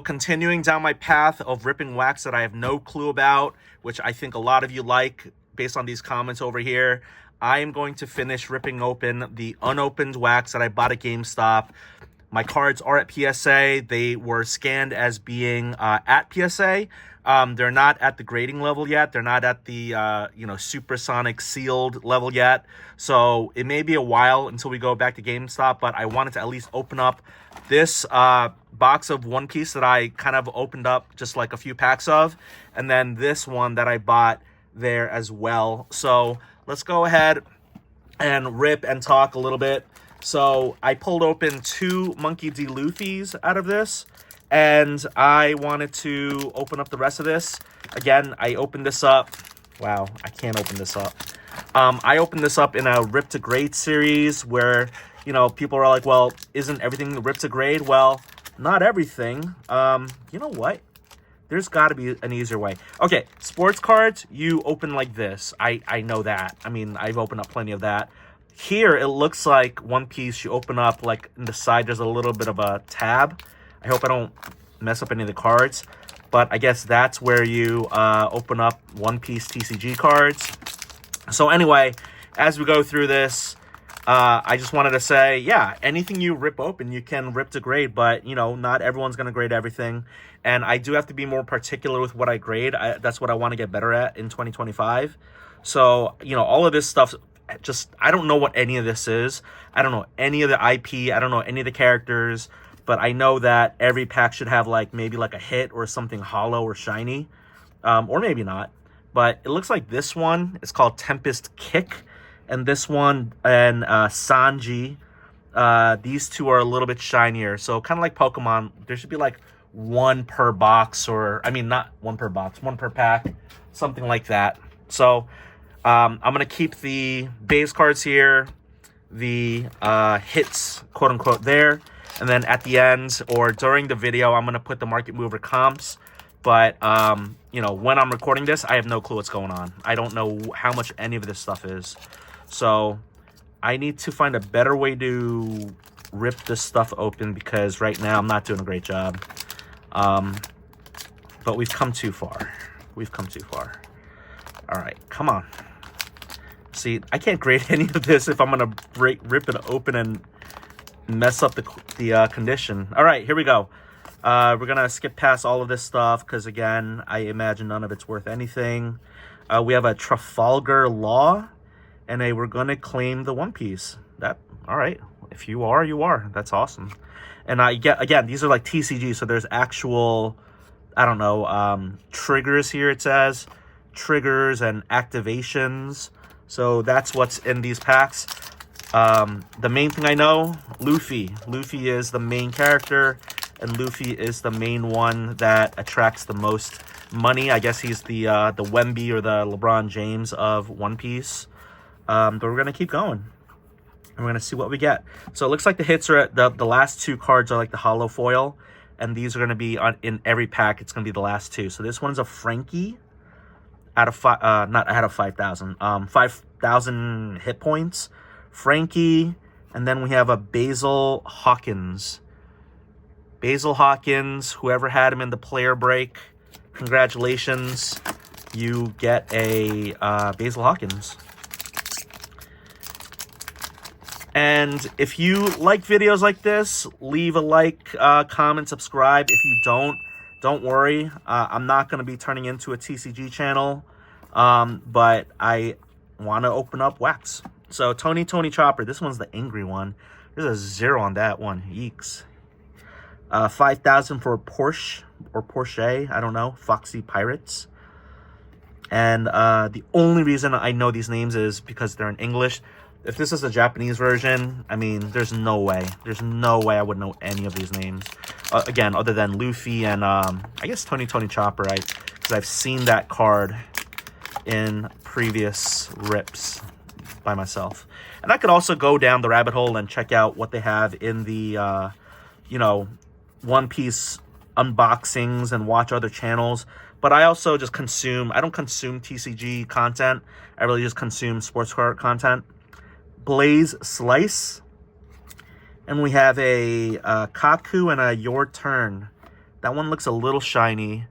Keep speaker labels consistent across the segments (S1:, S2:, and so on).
S1: Continuing down my path of ripping wax that I have no clue about, which I think a lot of you like based on these comments over here, I am going to finish ripping open the unopened wax that I bought at GameStop. My cards are at PSA. They were scanned as being at PSA. They're not at the grading level yet. They're not at the supersonic sealed level yet. So it may be a while until we go back to GameStop, but I wanted to at least open up this box of One Piece that I kind of opened up just like a few packs of, and then this one that I bought there as well. So let's go ahead and rip and talk a little bit. So I pulled open 2 Monkey D. Luffy's out of this, and I wanted to open up the rest of this. Again, I opened this up. Wow, I can't open this up. I opened this up in a Rip to Grade series where, people are like, well, isn't everything Rip to Grade? Well, not everything. You know what? There's got to be an easier way. Okay, sports cards, you open like this. I know that. I mean, I've opened up plenty of that. Here, it looks like One Piece, you open up, like, in the side, there's a little bit of a tab. I hope I don't mess up any of the cards. But I guess that's where you open up One Piece TCG cards. So anyway, as we go through this, I just wanted to say, yeah, anything you rip open, you can rip to grade. But, not everyone's going to grade everything. And I do have to be more particular with what I grade. That's what I want to get better at in 2025. So, all of this stuff, I don't know what any of this is. I don't know any of the IP. I don't know any of the characters. But I know that every pack should have maybe a hit or something holo or shiny. Or maybe not. But it looks like this one is called Tempest Kick. And this one and Sanji. These two are a little bit shinier. So kind of like Pokemon, there should be one per box. Or, I mean, not one per box, one per pack. Something like that. So I'm going to keep the base cards here. The hits, quote unquote, there. And then at the end or during the video, I'm going to put the market mover comps. But, when I'm recording this, I have no clue what's going on. I don't know how much any of this stuff is. So I need to find a better way to rip this stuff open because right now I'm not doing a great job. But we've come too far. We've come too far. All right, come on. See, I can't grade any of this if I'm going to rip it open and mess up the condition. All right, here we go. We're going to skip past all of this stuff because, again, I imagine none of it's worth anything. We have a Trafalgar Law, and we're going to claim the One Piece. All right. If you are, you are. That's awesome. And again, these are like TCG, so there's actual, I don't know, triggers here, it says. Triggers and activations. So that's what's in these packs. The main thing I know, Luffy. Luffy is the main character, and Luffy is the main one that attracts the most money. I guess he's the Wemby or the LeBron James of One Piece. But we're going to keep going. And we're going to see what we get. So it looks like the hits are at the last 2 cards are like the holo foil. And these are going to be in every pack. It's going to be the last 2. So this one's a Frankie out of not out of 5,000. 5,000 hit points. Frankie. And then we have a Basil Hawkins. Basil Hawkins, whoever had him in the player break, congratulations. You get a Basil Hawkins. And if you like videos like this, leave a like, comment, subscribe. If you don't worry. I'm not going to be turning into a TCG channel, but I want to open up wax. So Tony Chopper, this one's the angry one. There's a 0 on that one. Yeeks. 5,000 for Porsche or Porsche. I don't know. Foxy Pirates. And the only reason I know these names is because they're in English. If this is a Japanese version, I mean, there's no way. There's no way I would know any of these names. Again, other than Luffy and, I guess Tony Chopper, right? Because I've seen that card in previous rips by myself. And I could also go down the rabbit hole and check out what they have in the, One Piece unboxings and watch other channels. But I also just I don't consume TCG content. I really just consume sports card content. Blaze Slice. And we have a Kaku and a Your Turn That one looks a little shiny,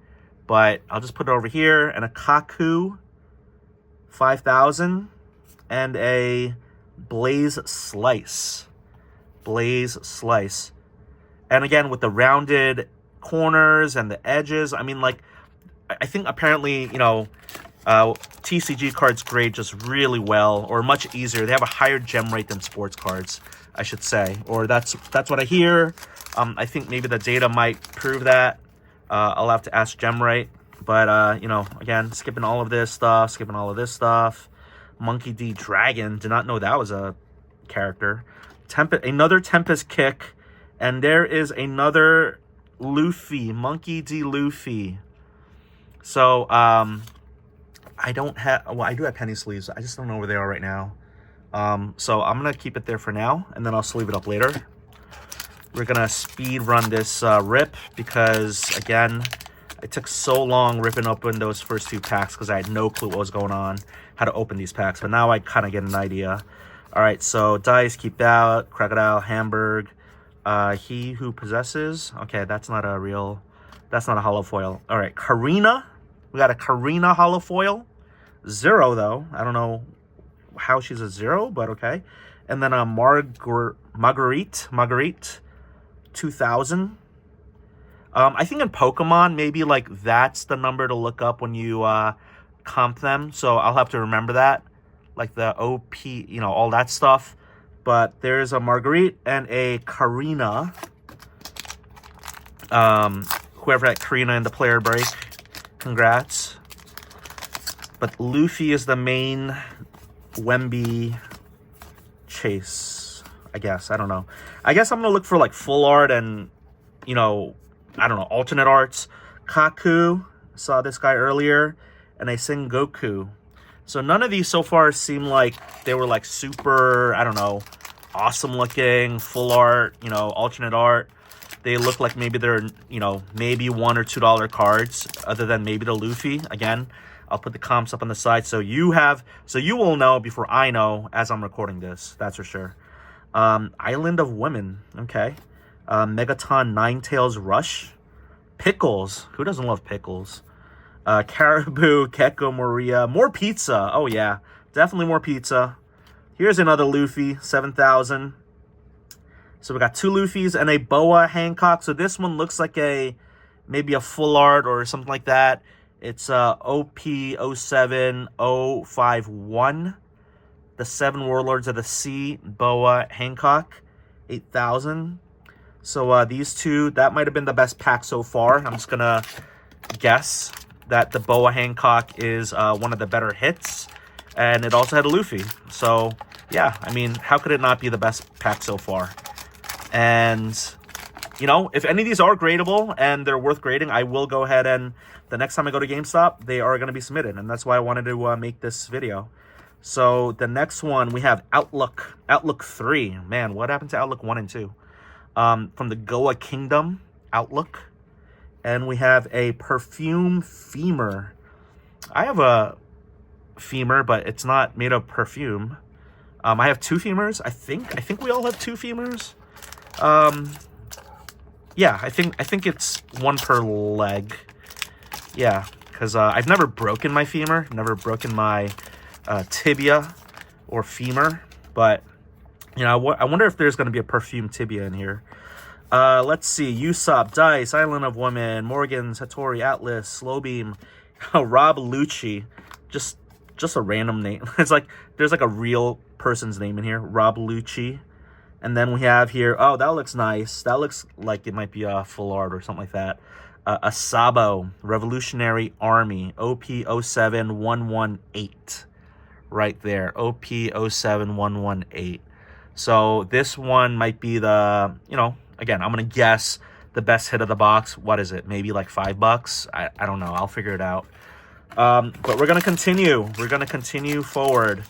S1: but I'll just put it over here. And a Kaku 5000 and a Blaze Slice. Blaze Slice. And again, with the rounded corners and the edges, I mean, like, I think apparently, you know, TCG cards grade just really well, or much easier. They have a higher gem rate than sports cards, I should say. Or that's what I hear. I think maybe the data might prove that. I'll have to ask gem rate. But, you know, again, skipping all of this stuff. Monkey D. Dragon. Did not know that was a character. Another Tempest Kick. And there is another Luffy. Monkey D. Luffy. So, I don't have... Well, I do have penny sleeves. I just don't know where they are right now. So I'm going to keep it there for now. And then I'll sleeve it up later. We're going to speed run this rip. Because, again, it took so long ripping open those first two packs. Because I had no clue what was going on. How to open these packs. But now I kind of get an idea. Alright, so dice, keep that. Crocodile, Hamburg. He who possesses. Okay, that's not a real... That's not a holo foil. Alright, Karina. We got a Karina holo foil. 0, though. I don't know how she's a 0, but okay. And then a Marguerite 2000. I think in Pokemon, maybe like that's the number to look up when you comp them. So I'll have to remember that. Like the OP, you know, all that stuff. But there's a Marguerite and a Karina. Whoever had Karina in the player break, congrats. But Luffy is the main Wemby chase, I guess. I don't know. I guess I'm going to look for like full art and, you know, I don't know, alternate arts. Kaku, saw this guy earlier, and a Sengoku. So none of these so far seem like they were like super, I don't know, awesome looking, full art, you know, alternate art. They look like maybe they're, you know, maybe $1 or $2 cards, other than maybe the Luffy. Again, I'll put the comps up on the side so you will know before I know as I'm recording this. That's for sure. Island of Women. Okay. Megaton Ninetales Rush. Pickles. Who doesn't love pickles? Caribou, Keko Maria. More pizza. Oh, yeah. Definitely more pizza. Here's another Luffy. 7,000. So we got 2 Luffys and a Boa Hancock. So this one looks like maybe a full art or something like that. It's OP07051. The 7 Warlords of the Sea, Boa Hancock, 8,000. So these two, that might have been the best pack so far. I'm just going to guess that the Boa Hancock is one of the better hits. And it also had a Luffy. So, yeah, I mean, how could it not be the best pack so far? And, you know, if any of these are gradable and they're worth grading, I will go ahead and the next time I go to GameStop, they are going to be submitted. And that's why I wanted to make this video. So the next one, we have Outlook 3. Man, what happened to Outlook 1 and 2? From the Goa Kingdom, Outlook. And we have a Perfume Femur. I have a femur, but it's not made of perfume. I have 2 femurs, I think we all have 2 femurs. Yeah, I think it's 1 per leg. Yeah, because I've never broken my femur, never broken my tibia or femur, but you know, I wonder if there's going to be a perfume tibia in here. Let's see, Usopp, Dice, Island of Women, Morgan, Satori, Atlas, Slowbeam, Rob Lucci, just a random name. It's like there's like a real person's name in here, Rob Lucci. And then we have here, oh, that looks nice. That looks like it might be a full art or something like that. A Sabo, Revolutionary Army, OP07118. Right there, OP07118. So this one might be the, you know, again, I'm going to guess the best hit of the box. What is it? Maybe like $5? I don't know. I'll figure it out. But we're going to continue. We're going to continue forward.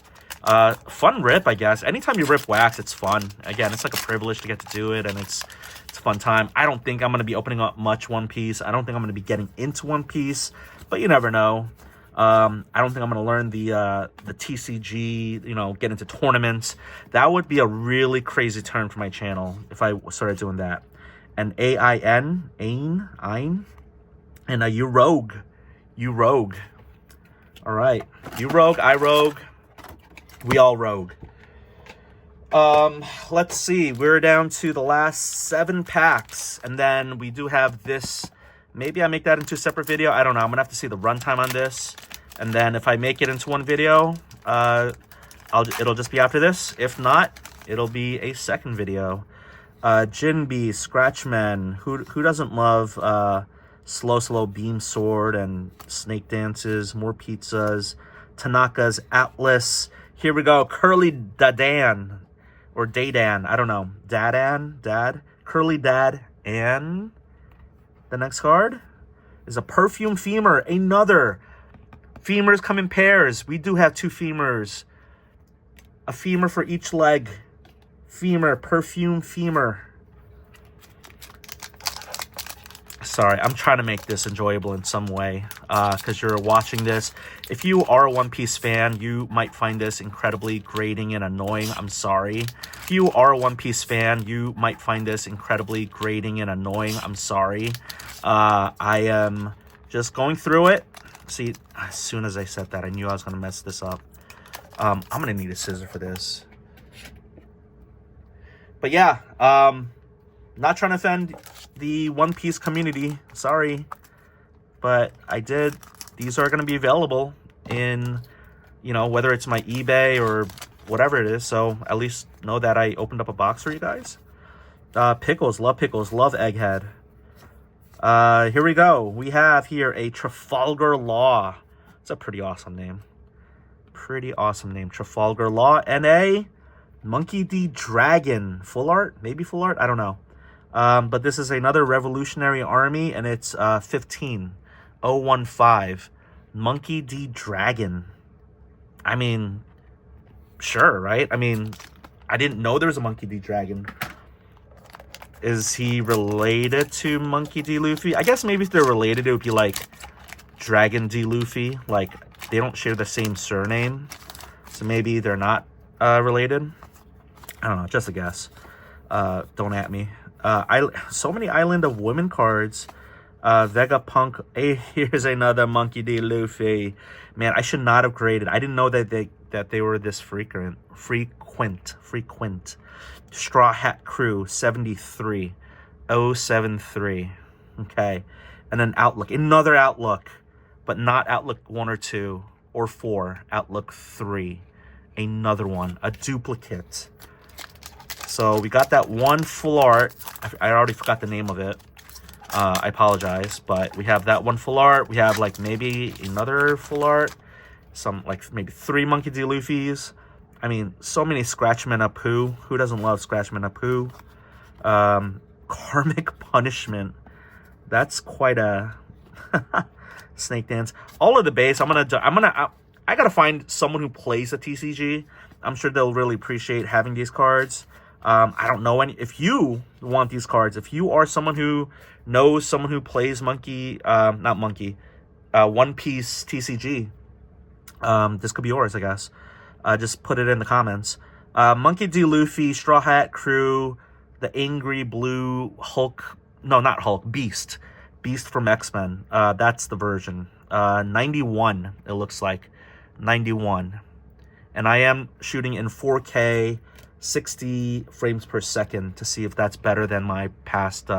S1: Fun rip, I guess. Anytime you rip wax, it's fun. Again, it's like a privilege to get to do it, and it's a fun time. I don't think I'm going to be opening up much One Piece. I don't think I'm going to be getting into One Piece, but you never know. I don't think I'm going to learn the TCG, you know, get into tournaments. That would be a really crazy turn for my channel if I started doing that. and AIN, Ein, and a you rogue. All right, you rogue, I rogue, we all rogue. Let's see, we're down to the last 7 packs, and then we do have this. Maybe I make that into a separate video. I don't know. I'm gonna have to see the runtime on this, and then if I make it into one video, it'll just be after this. If not, it'll be a second video. Jinbe, Scratchman. Who doesn't love slow beam sword and snake dances? More pizzas. Tanaka's Atlas. Here we go. Curly Dadan. Or Dadan, I don't know. Dad, Curly Dad, and the next card is a Perfume Femur. Another. Femurs come in pairs. We do have 2 femurs. A femur for each leg. Femur, Perfume Femur. Sorry, I'm trying to make this enjoyable in some way because you're watching this. If you are a One Piece fan, you might find this incredibly grating and annoying. I'm sorry. If you are a One Piece fan, you might find this incredibly grating and annoying. I'm sorry. I am just going through it. See, as soon as I said that, I knew I was going to mess this up. I'm going to need a scissor for this. But yeah, not trying to offend the One Piece community. Sorry. But I did. These are going to be available in, you know, whether it's my eBay or whatever it is. So at least know that I opened up a box for you guys. Pickles. Love Egghead. Here we go. We have here a Trafalgar Law. It's a pretty awesome name. Trafalgar Law. And a Monkey D. Dragon. Full art? Maybe full art? I don't know. But this is another Revolutionary Army, and it's 15015. Monkey D. Dragon. I mean, sure, right? I mean, I didn't know there was a Monkey D. Dragon. Is he related to Monkey D. Luffy? I guess maybe if they're related, it would be like Dragon D. Luffy. Like, they don't share the same surname. So maybe they're not related. I don't know, just a guess. Don't at me. So many Island of Women cards. Vegapunk. Hey, here's another Monkey D. Luffy. Man, I should not have graded. I didn't know that they were this frequent. Straw Hat Crew 73. 073. Okay. And then Outlook. Another Outlook. But not Outlook 1 or 2 or 4. Outlook 3. Another one. A duplicate. So we got that one full art. I already forgot the name of it. I apologize. But we have that one full art. We have like maybe another full art. Some like maybe 3 Monkey D. Luffy's. I mean, so many Scratchman Apu. Who doesn't love Scratchman Apu? Karmic Punishment. That's quite a snake dance. All of the base. I gotta find someone who plays a TCG. I'm sure they'll really appreciate having these cards. I don't know if you want these cards. If you are someone who knows someone who plays One Piece TCG, this could be yours, I guess. Just put it in the comments. Monkey D. Luffy, Straw Hat Crew, the Angry Blue Hulk. No, not Hulk. Beast. Beast from X-Men. That's the version. 91, it looks like. 91. And I am shooting in 4K, 60 frames per second to see if that's better than my past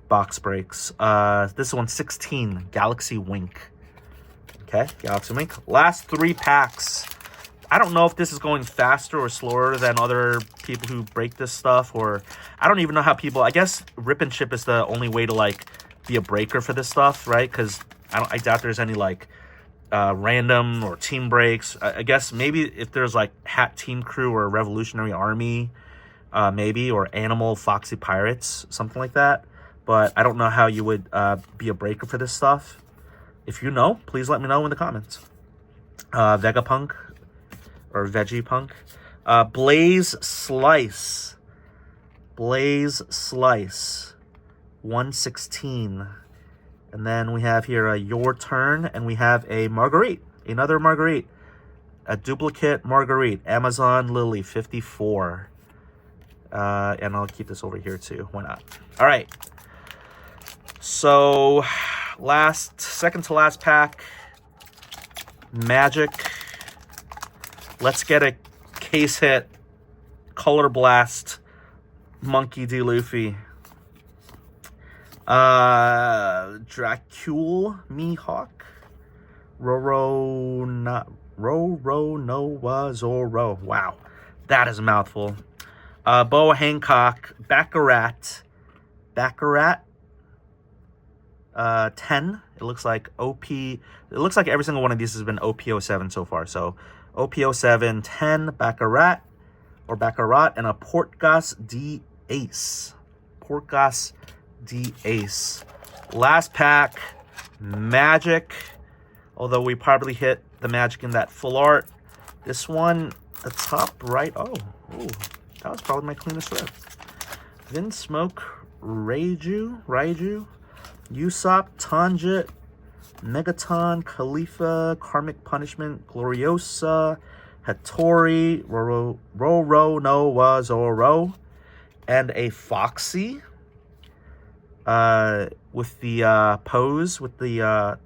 S1: box breaks. This one's 16. Galaxy Wink. Okay, Galaxy Wink. Last 3 packs. I don't know if this is going faster or slower than other people who break this stuff, or I don't even know how people. I guess rip and ship is the only way to like be a breaker for this stuff, right? Because I doubt there's any like random or team breaks. I guess maybe if there's like Hat Team Crew or Revolutionary Army, maybe, or Animal Foxy Pirates, something like that. But I don't know how you would be a breaker for this stuff. If you know, please let me know in the comments. Vegapunk. Or Veggie Punk. Blaze Slice. 116. And then we have here a Your Turn. And we have a Marguerite. Another Marguerite. A duplicate Marguerite. Amazon Lily 54. And I'll keep this over here too. Why not? All right. So, second to last pack. Magic. Let's get a case hit. Color Blast. Monkey D. Luffy. Dracule Mihawk. Roro Noah Zoro. Wow. That is a mouthful. Boa Hancock. Baccarat. 10. It looks like OP. It looks like every single one of these has been OP07 so far. So OP07, 10, Baccarat, and a Portgas D Ace. Portgas D Ace. Last pack, Magic. Although we probably hit the Magic in that full art. This one, the top right. Oh, that was probably my cleanest rip. Vinsmoke, Raiju. Usopp, Tanjit, Megaton, Khalifa, Karmic Punishment, Gloriosa, Hattori, Roro Noah Zoro, and a Foxy with the pose, with the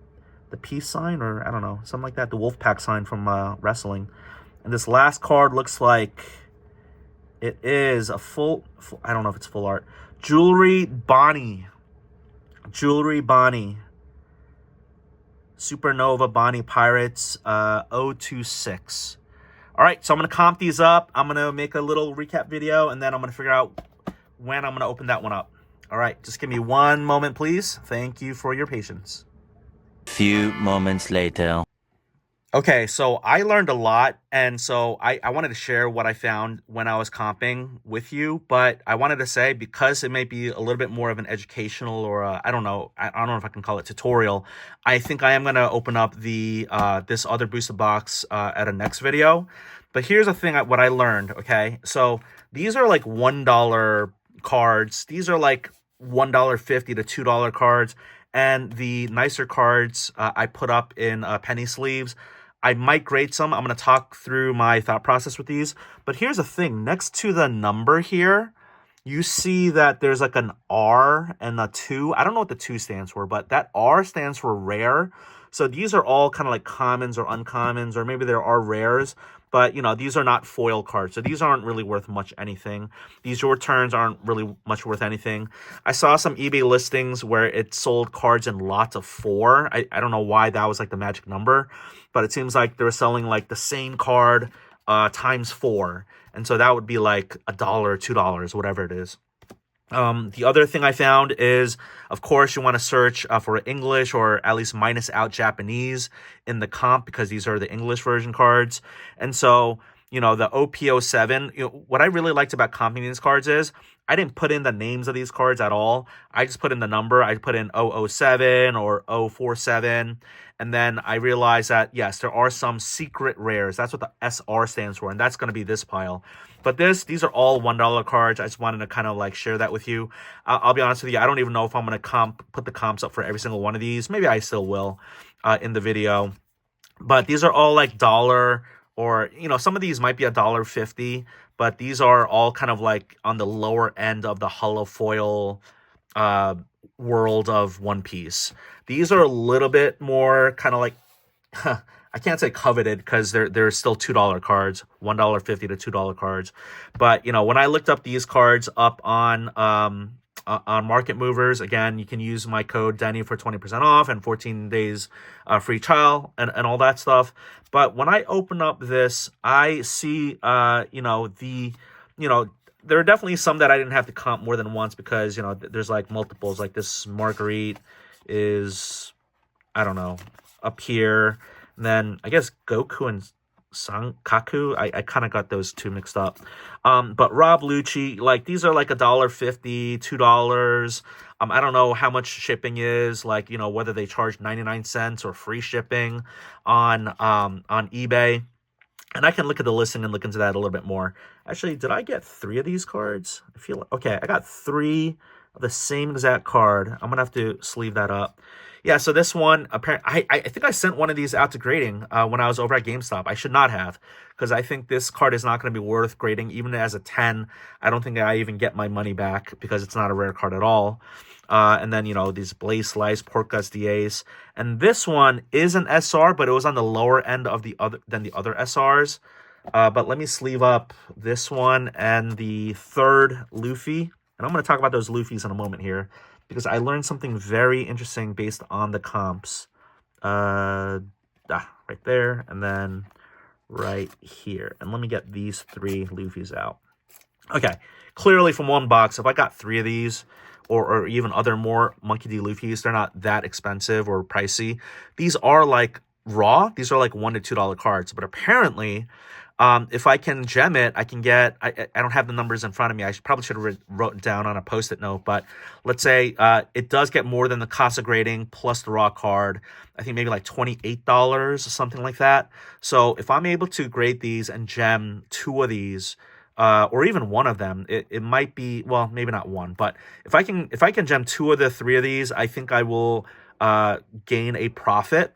S1: peace sign, or I don't know, something like that, the Wolfpack sign from wrestling. And this last card looks like it is a full I don't know if it's full art. Jewelry Bonnie. Supernova Bonnie Pirates 026. All right, so I'm going to comp these up. I'm going to make a little recap video, and then I'm going to figure out when I'm going to open that one up. All right, just give me one moment, please. Thank you for your patience.
S2: Few moments later.
S1: Okay, so I learned a lot, and so I wanted to share what I found when I was comping with you, but I wanted to say, because it may be a little bit more of an educational, or I don't know if I can call it tutorial, I think I am going to open up the this other booster box at a next video. But here's the thing, what I learned, okay? So these are like $1 cards. These are like $1.50 to $2 cards, and the nicer cards I put up in penny sleeves. I might grade some. I'm going to talk through my thought process with these. But here's the thing. Next to the number here, you see that there's like an R and a 2. I don't know what the 2 stands for, but that R stands for rare. So these are all kind of like commons or uncommons, or maybe there are rares. But, you know, these are not foil cards. So these aren't really worth much anything. These your turns aren't really much worth anything. I saw some eBay listings where it sold cards in lots of 4. I don't know why that was like the magic number. But it seems like they're selling like the same card times 4. And so that would be like $1, $2, whatever it is. The other thing I found is, of course, you want to search for English, or at least minus out Japanese in the comp, because these are the English version cards. And so, you know, the OP07, you know, what I really liked about comping these cards is I didn't put in the names of these cards at all. I just put in the number. I put in 007 or 047. And then I realized that, yes, there are some secret rares. That's what the SR stands for. And that's going to be this pile. But these are all $1 cards. I just wanted to kind of like share that with you. I'll be honest with you. I don't even know if I'm going to put the comps up for every single one of these. Maybe I still will in the video. But these are all like $1, or, you know, some of these might be $1.50. But these are all kind of like on the lower end of the holo foil world of One Piece. These are a little bit more kind of like, I can't say coveted, because they're still $2 cards, $1.50 to $2 cards. But, you know, when I looked up these cards up on Market Movers, again, you can use my code Denny for 20% off and 14 days free trial and all that stuff. But when I open up this, I see, you know, there are definitely some that I didn't have to comp more than once, because, you know, there's like multiples. Like this Marguerite is, I don't know, up here. And then I guess Goku and Sankaku, I kind of got those two mixed up. But Rob Lucci, like these are like $1.50, $2. I don't know how much shipping is, like, you know, whether they charge 99 cents or free shipping on eBay. And I can look at the listing and look into that a little bit more. Actually, did I get 3 of these cards? I feel okay. I got 3 the same exact card. I'm gonna have to sleeve that up. Yeah, so this one, apparently, I think I sent one of these out to grading when I was over at GameStop. I should not have, because I think this card is not going to be worth grading, even as a 10. I don't think I even get my money back because it's not a rare card at all. And then, these Blaze Slice, Pork Guts DAs. And this one is an SR, but it was on the lower end of the other SRs. But let me sleeve up this one and the third Luffy. And I'm going to talk about those Luffys in a moment here, because I learned something very interesting based on the comps. Right there, and then right here. And let me get these 3 Luffys out. Okay, clearly from one box, if I got 3 of these, or even other more Monkey D. Luffys, they're not that expensive or pricey. These are like raw. These are like $1 to $2 cards. But apparently, if I can gem it, I can get, I don't have the numbers in front of me. I probably should have wrote it down on a post-it note. But let's say it does get more than the cost of grading plus the raw card. I think maybe like $28 or something like that. So if I'm able to grade these and gem 2 of these, or even one of them, it might be, well, maybe not one, but if I can gem 2 of the 3 of these, I think I will gain a profit.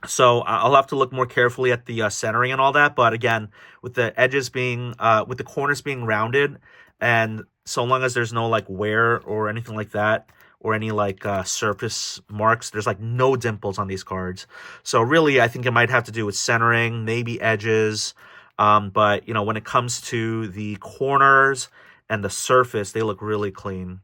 S1: So I'll have to look more carefully at the centering and all that. But again, with the edges being, with the corners being rounded, and so long as there's no like wear or anything like that, or any like surface marks, there's like no dimples on these cards. So really, I think it might have to do with centering, maybe edges. But when it comes to the corners and the surface, they look really clean.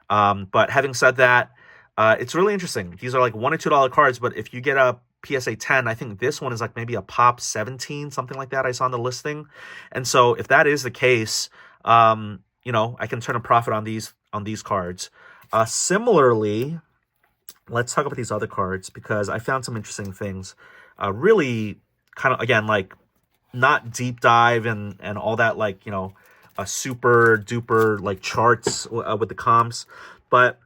S1: But having said that, it's really interesting. These are like $1 to $2 cards, but if you get a PSA 10, I think this one is like maybe a pop 17, something like that I saw on the listing. And so if that is the case, I can turn a profit on these cards. Similarly, let's talk about these other cards, because I found some interesting things. Really kind of, again, like not deep dive and all that, like, a super duper like charts with the comps, but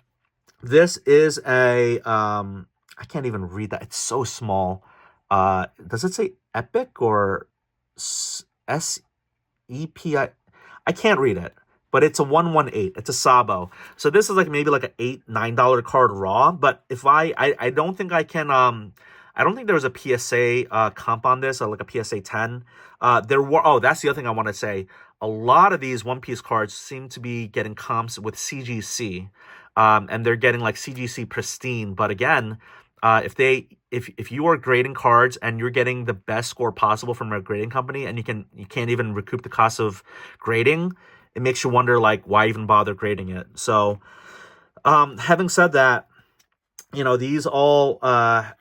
S1: this is a I can't even read that. It's so small. Does it say Epic or SEPI? I can't read it, but it's a 118. It's a Sabo. So this is like maybe like an $8-9 card raw. But if I don't think I can I don't think there was a PSA comp on this, or like a PSA 10. There were, oh, that's the other thing I want to say. A lot of these One Piece cards seem to be getting comps with CGC. And they're getting like CGC pristine. But again, if you are grading cards and you're getting the best score possible from a grading company, and you can't even recoup the cost of grading, it makes you wonder like why even bother grading it. So having said that, these all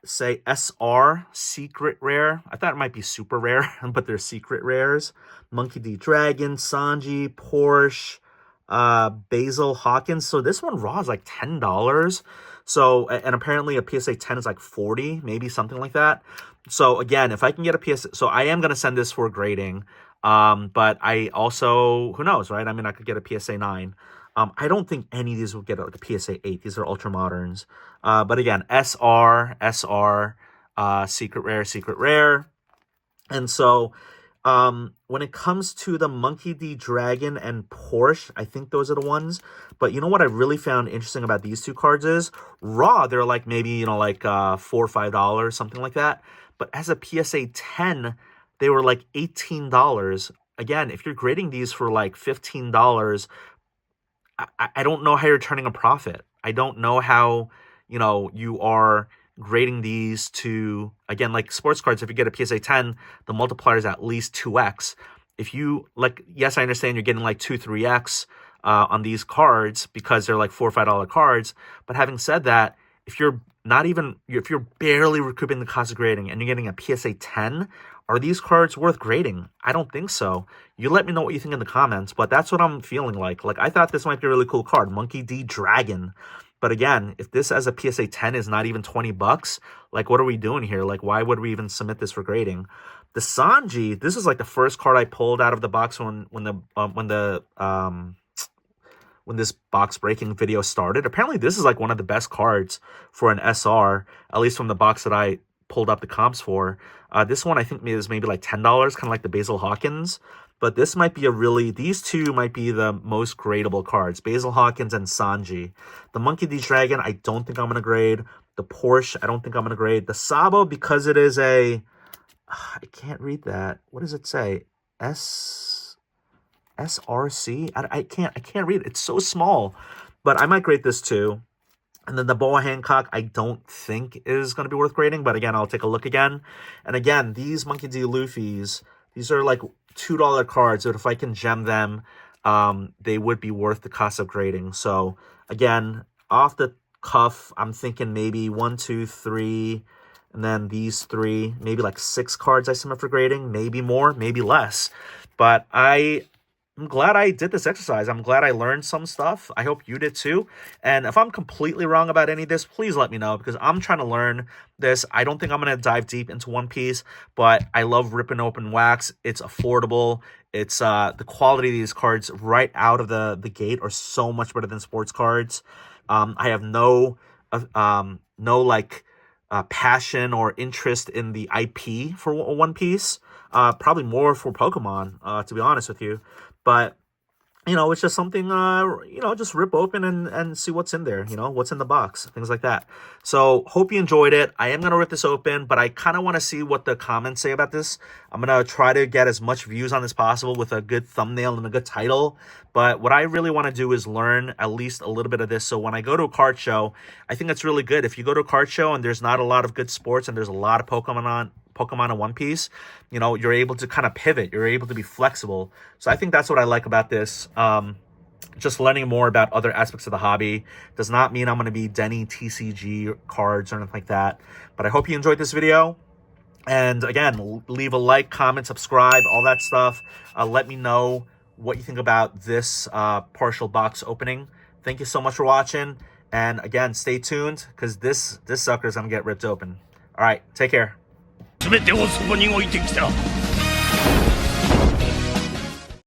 S1: say SR secret rare. I thought it might be super rare, but they're secret rares. Monkey D. Dragon, Sanji, Porsche, Basil Hawkins. So this one raw is like $10. So, and apparently a PSA 10 is like 40, maybe something like that. So again, if I can get a PSA, so I am going to send this for grading. But I also, who knows, right? I mean, I could get a PSA 9. I don't think any of these will get like a PSA 8. These are ultra moderns. But again, SR, secret rare. And so, when it comes to the Monkey D. Dragon and Porsche, I think those are the ones. But you know what I really found interesting about these 2 cards is, raw, they're like maybe, like $4 or $5, something like that. But as a PSA 10, they were like $18. Again, if you're grading these for like $15, I don't know how you're turning a profit. I don't know how, you are grading these to, again, like sports cards, if you get a PSA 10, the multiplier is at least 2x. If you, like, yes, I understand you're getting like 2-3x on these cards because they're like $4 or $5 cards. But having said that, if you're barely recouping the cost of grading and you're getting a PSA 10, are these cards worth grading? I don't think so. You let me know what you think in the comments, but that's what I'm feeling like. Like, I thought this might be a really cool card, Monkey D. Dragon. But again, if this as a PSA 10 is not even $20, like, what are we doing here? Like, why would we even submit this for grading? The Sanji, this is like the first card I pulled out of the box when this box breaking video started. Apparently, this is like one of the best cards for an SR, at least from the box that I pulled up the comps for. This one I think is maybe like $10, kind of like the Basil Hawkins. but this might be these two might be the most gradable cards. Basil Hawkins and Sanji. The Monkey D. Dragon, I don't think I'm going to grade. The Porsche, I don't think I'm going to grade. The Sabo, because it is I can't read that. What does it say? SRC? I can't read it. It's so small. But I might grade this too. And then the Boa Hancock, I don't think is going to be worth grading. But again, I'll take a look again. And again, these Monkey D. Luffy's, these are like $2 cards. But if I can gem them, they would be worth the cost of grading. So again, off the cuff, I'm thinking maybe 1, 2, 3, and then these 3, maybe like 6 cards I submit for grading. Maybe more, maybe less. But I'm glad I did this exercise. I'm glad I learned some stuff. I hope you did too. And if I'm completely wrong about any of this, please let me know, because I'm trying to learn this. I don't think I'm going to dive deep into One Piece, but I love ripping open wax. It's affordable. It's the quality of these cards right out of the gate are so much better than sports cards. I have no passion or interest in the IP for One Piece. Probably more for Pokemon, to be honest with you. But, it's just something, just rip open and see what's in there, what's in the box, things like that. So, hope you enjoyed it. I am going to rip this open, but I kind of want to see what the comments say about this. I'm going to try to get as much views on this possible with a good thumbnail and a good title. But what I really want to do is learn at least a little bit of this. So when I go to a card show, I think it's really good. If you go to a card show and there's not a lot of good sports and there's a lot of Pokemon and One Piece, you're able to kind of pivot. You're able to be flexible. So I think that's what I like about this. Just learning more about other aspects of the hobby. Does not mean I'm going to be Denny TCG cards or anything like that. But I hope you enjoyed this video. And again, leave a like, comment, subscribe, all that stuff. Let me know what you think about this partial box opening. Thank you so much for watching. And again, stay tuned, because this sucker is going to get ripped open. All right, take care. 全てをそこに置いてきた。